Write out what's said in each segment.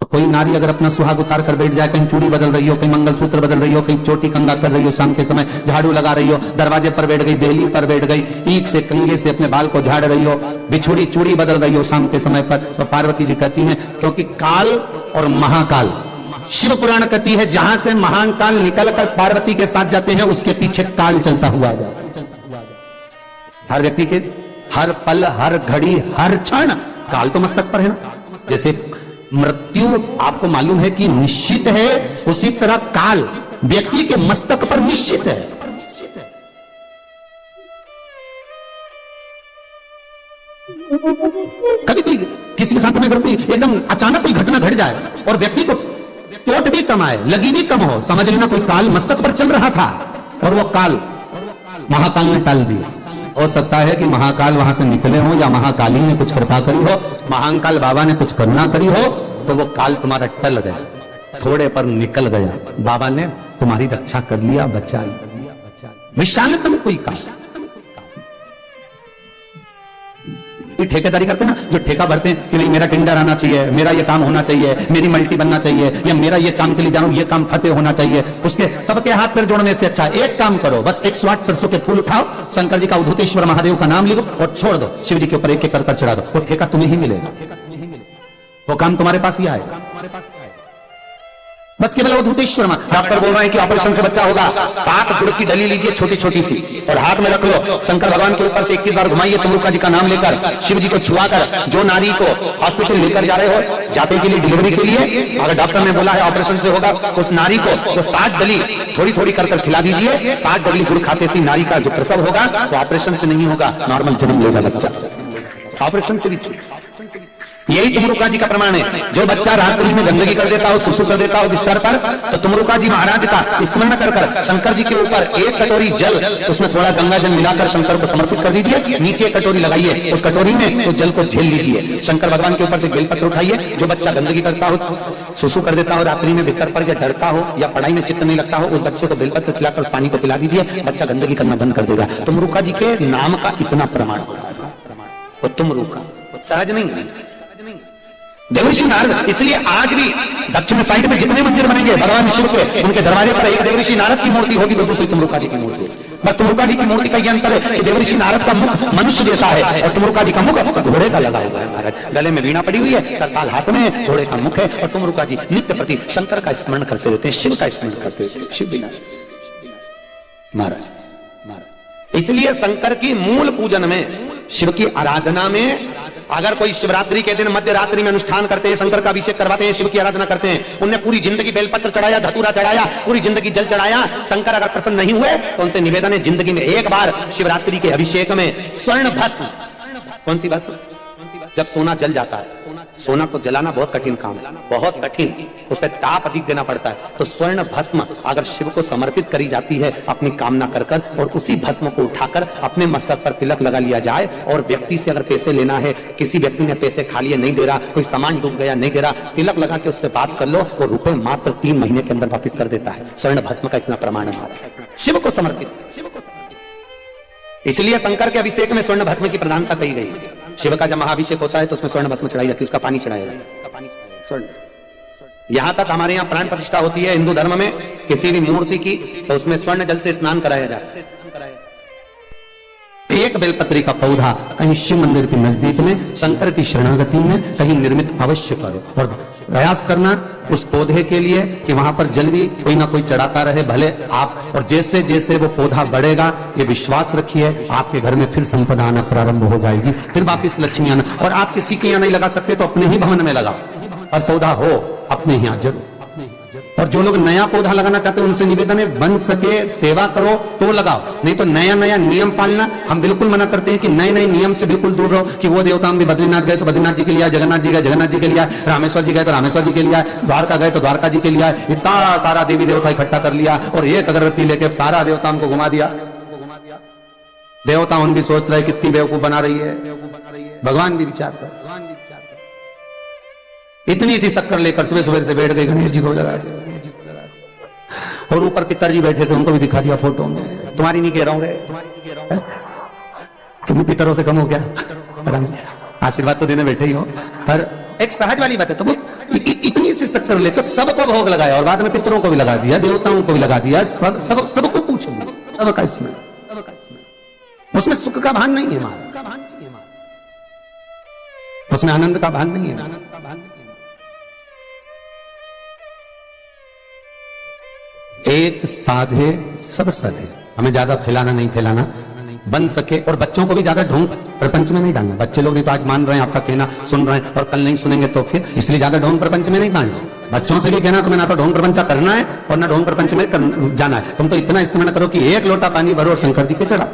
तो कोई नारी अगर अपना सुहाग उतार कर बैठ जाए, कहीं चूड़ी बदल रही हो, कहीं मंगलसूत्र बदल रही हो, कहीं चोटी कंगा कर रही हो, शाम के समय झाड़ू लगा रही हो, दरवाजे पर बैठ गई, देहली पर बैठ गई, ईख से कंगे से अपने बाल को झाड़ रही हो, बिछुड़ी चूड़ी बदल रही हो शाम के समय पर, तो पार्वती जी कहती हैं क्योंकि काल और महाकाल, शिव पुराण कहती है जहां से महान काल निकलकर पार्वती के साथ जाते हैं उसके पीछे काल चलता हुआ आ जाता। हर व्यक्ति के हर पल, हर घड़ी, हर क्षण काल तो मस्तक पर है ना। जैसे मृत्यु आपको मालूम है कि निश्चित है, उसी तरह काल व्यक्ति के मस्तक पर निश्चित है। कभी भी किसी के साथ में कोई एकदम अचानक कोई घटना घट जाए और व्यक्ति को चोट भी कम आए, लगी भी कम हो, समझ लेना कोई काल मस्तक पर चल रहा था और वो काल महाकाल ने टाल दिया। हो सकता है कि महाकाल वहां से निकले हो या महाकाली ने कुछ कृपा करी हो, महाकाल बाबा ने कुछ करुणा करी हो, तो वो काल तुम्हारा टल गया, थोड़े पर निकल गया, बाबा ने तुम्हारी रक्षा कर लिया, बचा लिया। विशालतम कोई काल। ठेकेदारी करते हैं ना, जो ठेका भरते हैं कि नहीं मेरा टेंडर आना चाहिए, मेरा ये काम होना चाहिए, मेरी मल्टी बनना चाहिए, या मेरा ये काम के लिए जाऊं, ये काम फतेह होना चाहिए, उसके सबके हाथ पैर जोड़ने से अच्छा एक काम करो, बस 108 सरसों के फूल उठाओ, शंकर जी का उद्धूतेश्वर महादेव का नाम लिखो और छोड़ दो, शिव जी के ऊपर एक एक कर चढ़ा दो, वो ठेका तुम्हें ही मिलेगा, वो काम तुम्हारे पास ही आएगा। बस केवल अवधूतेश्वर में डॉक्टर बोल रहे हैं कि ऑपरेशन से बच्चा होगा, 7 गुड़ की डली लीजिए छोटी छोटी सी और हाथ में रख लो, शंकर भगवान के ऊपर से 21 बार घुमाइए, तुमरुका जी का नाम लेकर, शिव जी को छुआकर। जो नारी को हॉस्पिटल लेकर जा रहे हो, जाते के लिए, डिलीवरी के लिए, अगर डॉक्टर ने बोला है ऑपरेशन से होगा, उस नारी को वो 7 डली थोड़ी थोड़ी कर खिला दीजिए। 7 डली गुड़ खाते से नारी का जो प्रसव होगा वो ऑपरेशन से नहीं होगा, नॉर्मल जन्म लेगा बच्चा, ऑपरेशन से भी। यही तुमरुका जी का प्रमाण है। जो बच्चा रात्रि में गंदगी कर देता हो, सुसु कर देता हो बिस्तर पर, तो तुमरुका जी महाराज का स्मरण कर शंकर जी के ऊपर 1 कटोरी जल, उसमें थोड़ा गंगा जल मिलाकर शंकर को समर्पित कर दीजिए, नीचे कटोरी लगाइए, उस कटोरी में उस जल को झेल लीजिए, शंकर भगवान के ऊपर से बेलपत्र उठाइए। जो बच्चा गंदगी करता हो, सुसु कर देता हो रात्रि में बिस्तर पर, या डरता हो या पढ़ाई में चित्त नहीं लगता हो, उस बच्चे को बेलपत्र खिलाकर पानी को पिला दीजिए, बच्चा गंदगी करना बंद कर देगा। तुमरुका जी के नाम का इतना प्रमाण होता है, वो तुमरुका सहज नहीं है। देवऋषि नारद, इसलिए आज भी दक्षिण साइड में जितने मंदिर बनेंगे भगवान शिव के, उनके दरवाजे पर एक देवऋषि नारद की मूर्ति होगी, तो दूसरी तुमरुका जी की मूर्ति होगी। बस तुमरुका जी की मूर्ति का यह अंतर है कि देवऋषि नारद का मुख मनुष्य जैसा है और तुमरुका जी का मुख घोड़े का लगा हुआ है। महाराज गले में वीणा पड़ी हुई है, करताल हाथ में है, घोड़े का मुख है, और तुमरुका जी नित्य प्रति शंकर का स्मरण करते रहते हैं, शिव का स्मरण करते रहते हैं, शिव बिना महाराज। इसलिए शंकर की मूल पूजन में, शिव की आराधना में, अगर कोई शिवरात्रि के दिन मध्य रात्रि में अनुष्ठान करते हैं, शंकर का अभिषेक करवाते हैं, शिव की आराधना करते हैं, उनने पूरी जिंदगी बेलपत्र चढ़ाया, धतूरा चढ़ाया, पूरी जिंदगी जल चढ़ाया, शंकर अगर प्रसन्न नहीं हुए तो उनसे निवेदन है जिंदगी में एक बार शिवरात्रि के अभिषेक में स्वर्ण भस्म, कौन सी भस्म, जब सोना जल जाता है, सोना को जलाना बहुत कठिन काम है, बहुत कठिन, उस पर ताप अधिक देना पड़ता है, तो स्वर्ण भस्म अगर शिव को समर्पित करी जाती है अपनी कामना कर कर, और उसी भस्म को उठाकर अपने मस्तक पर तिलक लगा लिया जाए, और व्यक्ति से अगर पैसे लेना है, किसी व्यक्ति ने पैसे खा लिए नहीं दे रहा, कोई सामान डूब गया नहीं दे रहा, तिलक लगा के उससे बात कर लो, वो रुपए मात्र 3 महीने के अंदर वापिस कर देता है। स्वर्ण भस्म का इतना प्रमाण है शिव को समर्पित। इसलिए शंकर के अभिषेक में स्वर्ण भस्म की प्रधानता कही गई। शिव का जब महाअभिषेक होता है तो उसमें स्वर्ण भस्म चढ़ाई जाती है, उसका पानी चढ़ाया जाता है। यहां तक हमारे यहाँ प्राण प्रतिष्ठा होती है हिंदू धर्म में किसी भी मूर्ति की, तो उसमें स्वर्ण जल से स्नान कराया जाता है। एक बेलपत्री का पौधा कहीं शिव मंदिर के नजदीक में शंकर की शरणागति में कहीं निर्मित अवश्य करो, और प्रयास करना उस पौधे के लिए कि वहां पर जल भी कोई ना कोई चढ़ाता रहे, भले आप, और जैसे जैसे वो पौधा बढ़ेगा, ये विश्वास रखिए आपके घर में फिर संपदा आना प्रारंभ हो जाएगी, फिर वापिस लक्ष्मी आना। और आप किसी के यहाँ नहीं लगा सकते तो अपने ही भवन में लगाओ, और पौधा हो अपने यहाँ जरूर। और जो लोग नया पौधा लगाना चाहते हैं उनसे निवेदन है बन सके सेवा करो तो लगाओ, नहीं तो नया नया नियम पालना हम बिल्कुल मना करते हैं कि नए नए नियम से बिल्कुल दूर रहो। कि वो देवता हम भी बद्रीनाथ गए तो बद्रीनाथ जी के लिए, जगन्नाथ जी गए जगन्नाथ जी के लिए, रामेश्वर जी गए तो रामेश्वर जी के लिए, द्वारका गए तो द्वारका जी के लिए, इतना सारा देवी देवता इकट्ठा कर लिया और एक अगरबत्ती लेके सारा देवताओं को घुमा दिया। देवता उन भी सोच रहे कितनी बेवकूफ बना रही है, भगवान भी विचार कर, इतनी सी शक्कर लेकर सुबह सुबह से बैठ गए, गणेश जी को लगा दिया, और ऊपर पिताजी बैठे थे उनको भी दिखा दिया फोटो में। तुम्हारी नहीं कह रहा हूं रे, तुम पितरों से कम हो क्या, आशीर्वाद तो देने बैठे ही हो, पर एक सहज वाली बात है। तो इतनी सी सेक्टर लेकर सबको भोग लगाया और बाद में पितरों को भी लगा दिया, देवताओं को भी लगा दिया, सबको पूछेंगे, सबका इसमें उसमें सुख का भान नहीं है हमारा, उसमें आनंद का भान नहीं है। एक साधे सब सधे, हमें ज्यादा फैलाना नहीं फैलाना, बन सके और बच्चों को भी ज्यादा ढोंग प्रपंच में नहीं डालना। बच्चे लोग नहीं तो आज मान रहे हैं, आपका कहना सुन रहे हैं और कल नहीं सुनेंगे तो फिर, इसलिए ज्यादा ढोंग प्रपंच में नहीं डालना। बच्चों से भी कहना तुम्हें ना तो ढोंग प्रपंच करना है और ना ढोंग प्रपंच में जाना है। तुम तो इतना इस्तेमाल करो कि एक लोटा पानी भरो और शंकर जी के चढ़ा।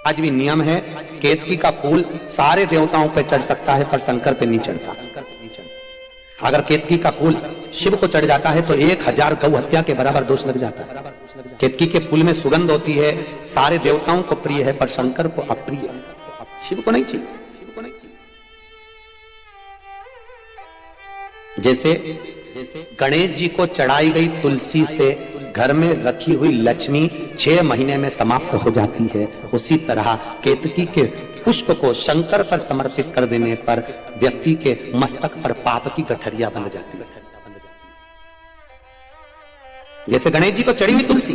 आज भी नियम है, केतकी का फूल सारे देवताओं पे चढ़ सकता है पर शंकर पे नहीं चढ़ता। अगर केतकी का फूल शिव को चढ़ जाता है तो 1000 गौ हत्या के बराबर दोष लग जाता है। केतकी के फूल में सुगंध होती है, सारे देवताओं को प्रिय है पर शंकर को अप्रिय, शिव को नहीं चाहिए। जैसे गणेश जी को चढ़ाई गई तुलसी से घर में रखी हुई लक्ष्मी 6 महीने में समाप्त हो जाती है, उसी तरह केतकी के पुष्प को शंकर पर समर्पित कर देने पर व्यक्ति के मस्तक पर पाप की गठरिया बन जाती है। जैसे गणेश जी को चढ़ी हुई तुलसी,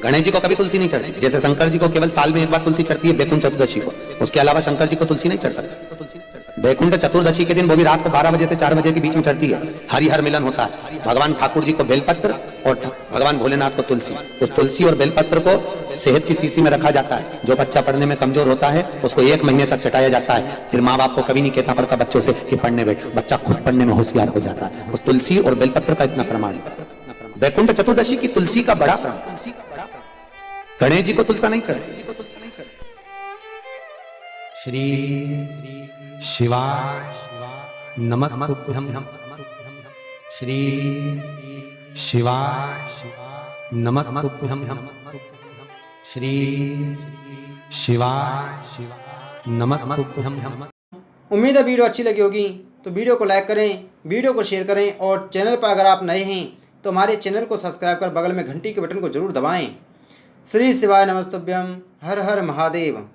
गणेश जी को कभी तुलसी नहीं चढ़ती। जैसे शंकर जी को केवल साल में एक बार तुलसी चढ़ती है बैकुंठ चतुर्दशी को, उसके अलावा शंकर जी को तुलसी नहीं चढ़ सकती। बैकुंठ चतुर्दशी के दिन वो भी रात को 12 बजे से 4 बजे के बीच में चढ़ती है। हरिहर मिलन होता है, भगवान ठाकुर जी को बेलपत्र और भगवान भोलेनाथ को तुलसी। उस तुलसी और बेलपत्र को सेहत की शीशी में रखा जाता है। जो बच्चा पढ़ने में कमजोर होता है उसको 1 महीने तक चटाया जाता है। फिर माँ बाप को कभी नहीं कहता पड़ता बच्चों से कि पढ़ने बैठ, बच्चा खुद पढ़ने में होशियार हो जाता है। उस तुलसी और बेलपत्र का इतना प्रमाण है। बैकुंठ चतुर्दशी की तुलसी का बड़ा प्रमाण। गणेश जी को तुलसा नहीं चढ़ती। श्री शिवाय नमस्तुभ्यं, श्री शिवाय नमस्तुभ्यं, श्री शिवाय नमस्तुभ्यं। उम्मीद है वीडियो अच्छी लगी होगी तो वीडियो को लाइक करें, वीडियो को शेयर करें और चैनल पर अगर आप नए हैं तो हमारे चैनल को सब्सक्राइब कर बगल में घंटी के बटन को जरूर दबाएं। श्री शिवाय नमस्तुभ्यं। हर हर महादेव।